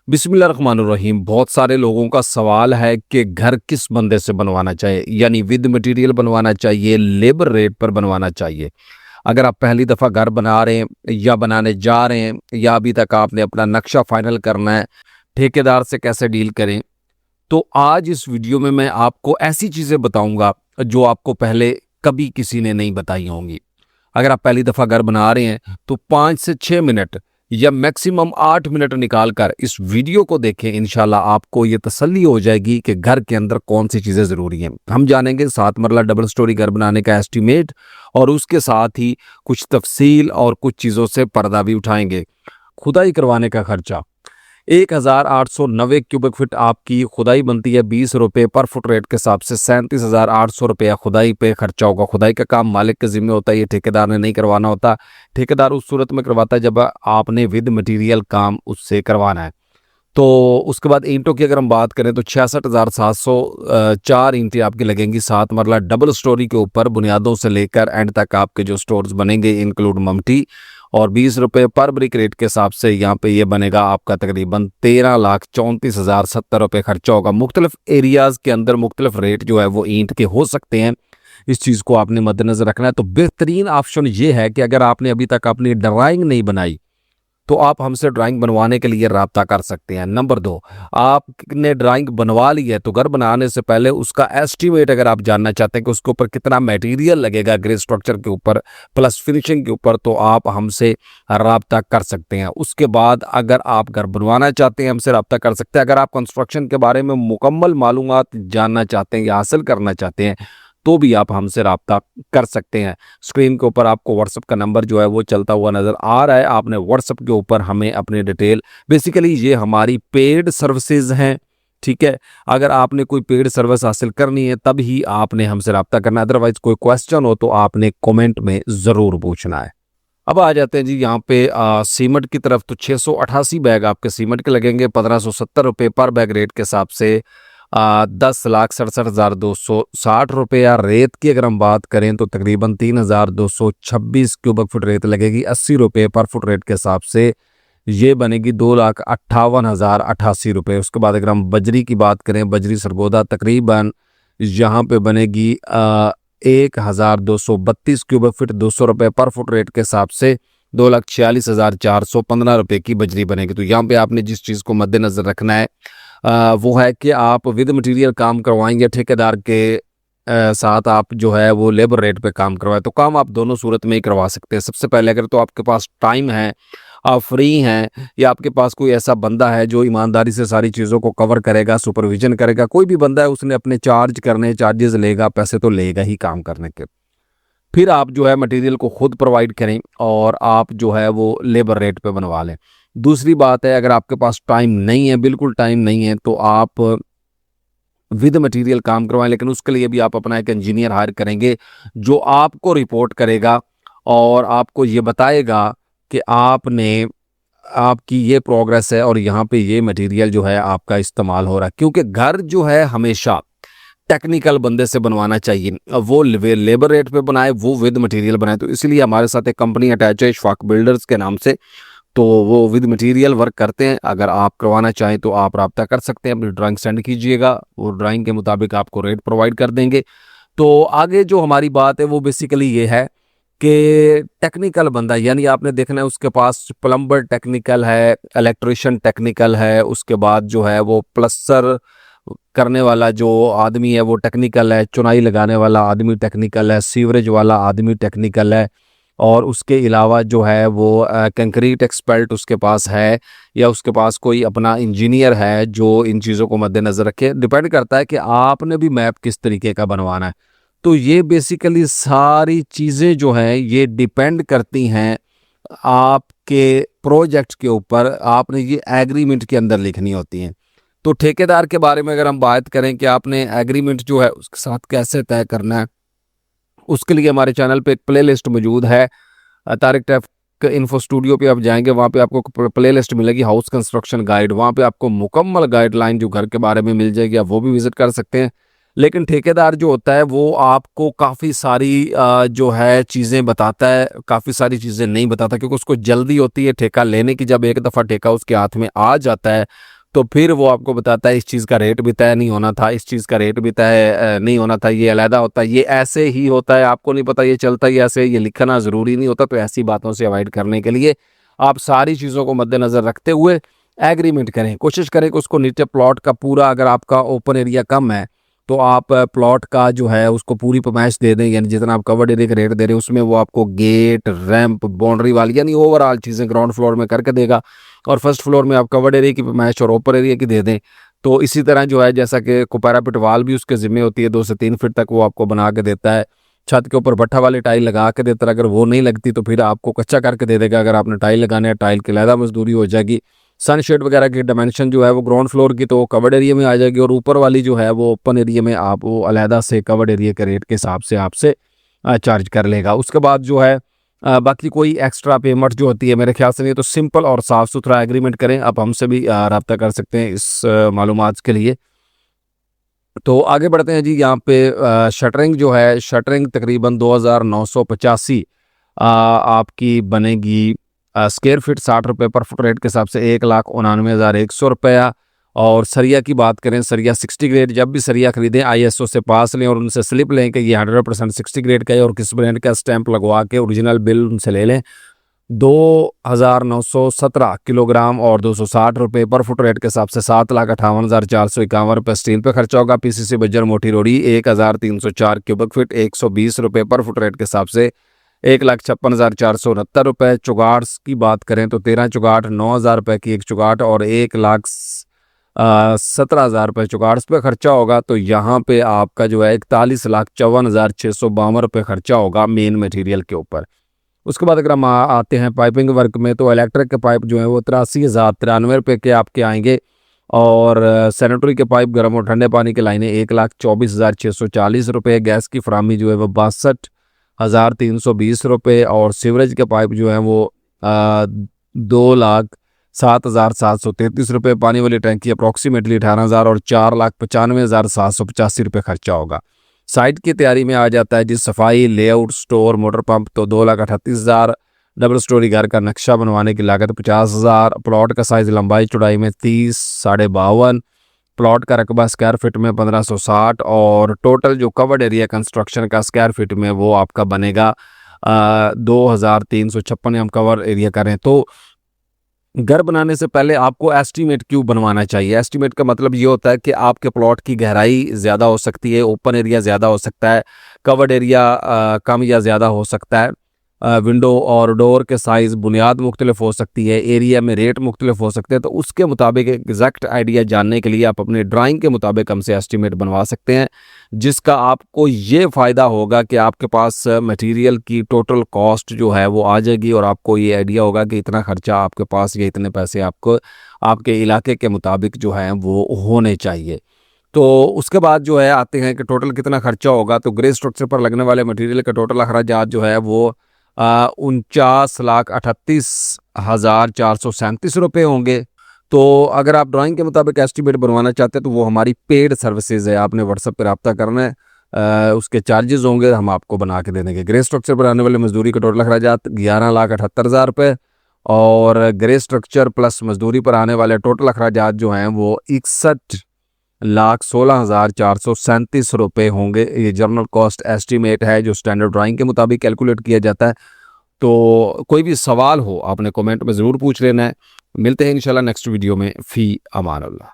बिस्मिल्लाहिर्रहमानिर्रहीम। बहुत सारे लोगों का सवाल है कि घर किस बंदे से बनवाना चाहिए, यानी विद मटेरियल बनवाना चाहिए, लेबर रेट पर बनवाना चाहिए। अगर आप पहली दफ़ा घर बना रहे हैं या बनाने जा रहे हैं या अभी तक आपने अपना नक्शा फाइनल करना है, ठेकेदार से कैसे डील करें, तो आज इस वीडियो में मैं आपको ऐसी चीज़ें बताऊंगा जो आपको पहले कभी किसी ने नहीं बताई होंगी। अगर आप पहली दफ़ा घर बना रहे हैं तो 5 से 6 मिनट या मैक्सिमम 8 मिनट निकाल कर इस वीडियो को देखें। इंशाल्लाह आपको ये तसल्ली हो जाएगी कि घर के अंदर कौन सी चीज़ें ज़रूरी हैं। हम जानेंगे 7 मरला डबल स्टोरी घर बनाने का एस्टीमेट और उसके साथ ही कुछ तफसील और कुछ चीज़ों से पर्दा भी उठाएंगे। खुदाई करवाने का खर्चा 1890 क्यूबिक फीट आपकी खुदाई बनती है 20 रुपये पर फुट रेट के हिसाब से 37,800 रुपया खुदाई पे खर्चा होगा। खुदाई का काम मालिक के जिम्मे होता है, ये ठेकेदार ने नहीं करवाना होता। ठेकेदार उस सूरत में करवाता है जब आपने विद मटेरियल काम उससे करवाना है। तो उसके बाद ईंटों की अगर हम बात करें तो 66,704 ईंटें आपकी लगेंगी 7 मरला डबल स्टोरी के ऊपर, बुनियादों से लेकर एंड तक आपके जो स्टोर्स बनेंगे इंक्लूड ममटी। और 20 रुपये पर ब्रिक रेट के हिसाब से यहाँ पे ये बनेगा आपका तकरीबन 13,34,070 रुपये खर्चा होगा। मुख्तलिफ एरियाज़ के अंदर मुख्तलिफ रेट जो है वो ईंट के हो सकते हैं, इस चीज़ को आपने मद्देनज़र रखना है। तो बेहतरीन ऑप्शन ये है कि अगर आपने अभी तक अपनी ड्राइंग नहीं बनाई तो आप हमसे ड्राइंग बनवाने के लिए रब्ता कर सकते हैं। नंबर 2, आपने ड्राइंग बनवा ली है तो घर बनाने से पहले उसका एस्टीमेट अगर आप जानना चाहते हैं कि उसके ऊपर कितना मटेरियल लगेगा ग्रे स्ट्रक्चर के ऊपर प्लस फिनिशिंग के ऊपर, तो आप हमसे रब्ता कर सकते हैं। उसके बाद अगर आप घर बनवाना चाहते हैं हमसे रब्ता कर सकते हैं। अगर आप कंस्ट्रक्शन के बारे में मुकम्मल मालूमात जानना चाहते हैं या हासिल करना चाहते हैं तो भी आप हमसे रब्ता कर सकते हैं। स्क्रीन के ऊपर आपको व्हाट्सएप का नंबर जो है वो चलता हुआ नज़र आ रहा है। आपने व्हाट्सएप के ऊपर हमें अपनी डिटेल, बेसिकली ये हमारी पेड सर्विसेज हैं, ठीक है। अगर आपने कोई पेड सर्विस हासिल करनी है तब ही आपने हमसे रब्ता करना है, अदरवाइज कोई क्वेश्चन हो तो आपने कमेंट में ज़रूर पूछना है। अब आ जाते हैं जी यहाँ पे सीमेंट की तरफ। तो 688 बैग आपके सीमेंट के लगेंगे 1570 रुपये पर बैग रेट के हिसाब से 10,67,260 रुपया। रेत की अगर हम बात करें तो तकरीबन 3,226 क्यूबिक फुट रेत लगेगी 80 रुपये पर फुट रेट के हिसाब से, ये बनेगी 2,58,088 रुपये। उसके बाद अगर हम बजरी की बात करें, बजरी सरगोदा तकरीबन यहाँ पे बनेगी 1,232 क्यूबिक फुट 200 रुपये पर फुट रेट के हिसाब से 2,46,415 रुपये की बजरी बनेगी। तो यहाँ पे आपने जिस चीज़ को मद्देनज़र रखना है वो है कि आप विद मटेरियल काम करवाएंगे ठेकेदार के साथ, आप जो है वो लेबर रेट पे काम करवाएं तो काम आप दोनों सूरत में ही करवा सकते हैं। सबसे पहले अगर तो आपके पास टाइम है, आप फ्री हैं, या आपके पास कोई ऐसा बंदा है जो ईमानदारी से सारी चीज़ों को कवर करेगा, सुपरविजन करेगा। कोई भी बंदा है उसने अपने चार्जेस लेगा, पैसे तो लेगा ही काम करने के। फिर आप जो है मटेरियल को खुद प्रोवाइड करें और आप जो है वो लेबर रेट पे बनवा लें। दूसरी बात है, अगर आपके पास टाइम नहीं है, बिल्कुल टाइम नहीं है, तो आप विद मटेरियल काम करवाएं, लेकिन उसके लिए भी आप अपना एक इंजीनियर हायर करेंगे जो आपको रिपोर्ट करेगा और आपको ये बताएगा कि आपकी ये प्रोग्रेस है और यहाँ पे ये मटेरियल जो है आपका इस्तेमाल हो रहा है। क्योंकि घर जो है हमेशा टेक्निकल बंदे से बनवाना चाहिए, वो लेबर रेट पे बनाए, वो विद मटेरियल बनाए। तो इसलिए हमारे साथ एक कंपनी अटैच है इशफाक बिल्डर्स के नाम से, तो वो विद मटेरियल वर्क करते हैं। अगर आप करवाना चाहें तो आप रब्ता कर सकते हैं, अपनी ड्राइंग सेंड कीजिएगा, वो ड्राइंग के मुताबिक आपको रेट प्रोवाइड कर देंगे। तो आगे जो हमारी बात है वो बेसिकली ये है कि टेक्निकल बंदा, यानी आपने देखना है उसके पास प्लम्बर टेक्निकल है, इलेक्ट्रिशियन टेक्निकल है, उसके बाद जो है वो प्लस्तर करने वाला जो आदमी है वो टेक्निकल है, चुनाई लगाने वाला आदमी टेक्निकल है, सीवरेज वाला आदमी टेक्निकल है, और उसके अलावा जो है वो कंक्रीट एक्सपर्ट उसके पास है, या उसके पास कोई अपना इंजीनियर है जो इन चीज़ों को मद्देनज़र रखे। डिपेंड करता है कि आपने भी मैप किस तरीके का बनवाना है। तो ये बेसिकली सारी चीज़ें जो हैं ये डिपेंड करती हैं आपके प्रोजेक्ट के ऊपर, आपने ये एग्रीमेंट के अंदर लिखनी होती हैं। तो ठेकेदार के बारे में अगर हम बात करें कि आपने एग्रीमेंट जो है उसके साथ कैसे तय करना है, उसके लिए हमारे चैनल पे एक प्लेलिस्ट मौजूद है। तारिक टेक इन्फो स्टूडियो पे आप जाएंगे, वहाँ पे आपको प्लेलिस्ट मिलेगी हाउस कंस्ट्रक्शन गाइड, वहाँ पे आपको मुकम्मल गाइडलाइन जो घर के बारे में मिल जाएगी, आप वो भी विजिट कर सकते हैं। लेकिन ठेकेदार जो होता है वो आपको काफ़ी सारी जो है चीज़ें बताता है, काफ़ी सारी चीज़ें नहीं बताता, क्योंकि उसको जल्दी होती है ठेका लेने की। जब एक दफ़ा ठेका उसके हाथ में आ जाता है तो फिर वो आपको बताता है इस चीज़ का रेट भी तय नहीं होना था, इस चीज़ का रेट भी तय नहीं होना था, ये अलहदा होता है, ये ऐसे ही होता है, आपको नहीं पता, ये चलता ही ऐसे, ये लिखना ज़रूरी नहीं होता। तो ऐसी बातों से अवॉइड करने के लिए आप सारी चीज़ों को मद्देनज़र रखते हुए एग्रीमेंट करें। कोशिश करें कि उसको नीचे प्लॉट का पूरा, अगर आपका ओपन एरिया कम है तो आप प्लॉट का जो है उसको पूरी पैमाइश दे दें, यानी जितना आप कवर्ड एरिया का रेट दे रहे हैं उसमें वो आपको गेट, रैंप, बाउंड्री वाली यानी ओवरऑल चीज़ें ग्राउंड फ्लोर में करके देगा, और फर्स्ट फ्लोर में आप कवर्ड एरिया की पैमाइश और ओपन एरिया की दे दें। तो इसी तरह जो है, जैसा कि पैरापेट वाल भी उसके ज़िम्मे होती है, 2 से 3 फीट तक वो आपको बना के देता है। छत के ऊपर भट्ठा वाली टाइल लगा के देता है, अगर वो नहीं लगती तो फिर आपको कच्चा करके दे देगा। अगर आपने टाइल लगाना है, टाइल की अलहदा मजदूरी हो जाएगी। सनशेड वगैरह की डायमेंशन जो है वो ग्राउंड फ्लोर की तो वो कवर्ड एरिया में आ जाएगी, और ऊपर वाली जो है वो ओपन एरिया में आप वो अलहदा से कवर्ड एरिया के रेट के हिसाब से आपसे चार्ज कर लेगा। उसके बाद जो है बाकी कोई एक्स्ट्रा पेमेंट जो होती है मेरे ख्याल से नहीं, तो सिंपल और साफ़ सुथरा एग्रीमेंट करें। आप हमसे भी रब्ता कर सकते हैं इस मालूमात के लिए। तो आगे बढ़ते हैं जी। यहाँ पे शटरिंग जो है, शटरिंग तकरीबन 2985 आपकी बनेगी स्क्वायर फीट, 60 रुपये पर फुट रेट के हिसाब से 1,99,100 रुपया। और सरिया की बात करें, सरिया 60 ग्रेड, जब भी सरिया खरीदें ISO से पास लें और उनसे स्लिप लें कि ये 100% 60 ग्रेड का है, और किस ब्रांड का स्टैंप लगवा के ओरिजिनल बिल उनसे ले लें। 2,917 किलोग्राम और 260 रुपये पर फुट रेट के हिसाब से 7,58,451 रुपये स्टील पे खर्चा होगा। PCC बज्जर मोटी रोड़ी 1,304 क्यूबिक फीट 120 रुपये पर फुट रेट के हिसाब से 1,56,469 रुपये। चुगाट्स की बात करें तो 13 चुगाट 9,000 रुपये की एक चुगाट और 1,17,000 रुपये चुगाट्स पे खर्चा होगा। तो यहाँ पे आपका जो है 41,54,652 रुपये खर्चा होगा मेन मटेरियल के ऊपर। उसके बाद अगर हम आते हैं पाइपिंग वर्क में, तो इलेक्ट्रिक के पाइप जो है वो 83,093 रुपये के आपके आएंगे, और सैनिटरी के पाइप, गर्म और ठंडे पानी की लाइनें 1,24,640 रुपये। गैस की फराहमी जो है वो 62,320 रुपये, और सीवरेज के पाइप जो है वो 2,07,733 रुपये। पानी वाली टैंकी अप्रॉक्सीमेटली 18,000 और 4,95,785 रुपये खर्चा होगा। साइट की तैयारी में आ जाता है जिस सफाई, लेआउट, स्टोर, मोटर पंप, तो 2,38,000। डबल स्टोरी घर का नक्शा बनवाने की लागत 50,000। प्लॉट का साइज़ लंबाई चौड़ाई में 30, 52। प्लॉट का रकबा स्क्वायर फीट में 1,560, और टोटल जो कवर्ड एरिया कंस्ट्रक्शन का स्क्वायर फीट में वो आपका बनेगा 2,356। हम कवर एरिया करें तो घर बनाने से पहले आपको एस्टीमेट क्यों बनवाना चाहिए? एस्टीमेट का मतलब ये होता है कि आपके प्लॉट की गहराई ज़्यादा हो सकती है, ओपन एरिया ज़्यादा हो सकता है, कवर्ड एरिया कम या ज़्यादा हो सकता है, विंडो और डोर के साइज़ बुनियाद मुख्तलिफ हो सकती है, एरिया में रेट मुख्तलिफ हो सकते हैं। तो उसके मुताबिक एग्जैक्ट आइडिया जानने के लिए आप अपने ड्राइंग के मुताबिक हमसे एस्टीमेट बनवा सकते हैं, जिसका आपको ये फ़ायदा होगा कि आपके पास मटेरियल की टोटल कॉस्ट जो है वो आ जाएगी, और आपको ये आइडिया होगा कि इतना खर्चा आपके पास या इतने पैसे आपको आपके इलाके के मुताबिक जो है वो होने चाहिए। तो उसके बाद जो है आते हैं कि टोटल कितना खर्चा होगा। तो ग्रे स्ट्रक्चर पर लगने वाले मटेरियल का टोटल अखराजात जो है वो 49,38,437 रुपये होंगे। तो अगर आप ड्राइंग के मुताबिक एस्टीमेट बनवाना चाहते हैं तो वो हमारी पेड सर्विसेज है, आपने व्हाट्सएप पर रब्ता करना है। उसके चार्जेस होंगे, हम आपको बना के दे देंगे। ग्रे स्ट्रक्चर पर आने वाले मजदूरी के टोटल अखराजात 11,78,000 रुपये, और ग्रे स्ट्रक्चर प्लस मजदूरी पर आने वाले टोटल अखराजात जो हैं वो 61,16,437 रुपये होंगे। ये जनरल कॉस्ट एस्टीमेट है जो स्टैंडर्ड ड्राइंग के मुताबिक कैलकुलेट किया जाता है। तो कोई भी सवाल हो आपने कमेंट में ज़रूर पूछ लेना है। मिलते हैं इंशाल्लाह नेक्स्ट वीडियो में। फ़ी अमान अल्लाह।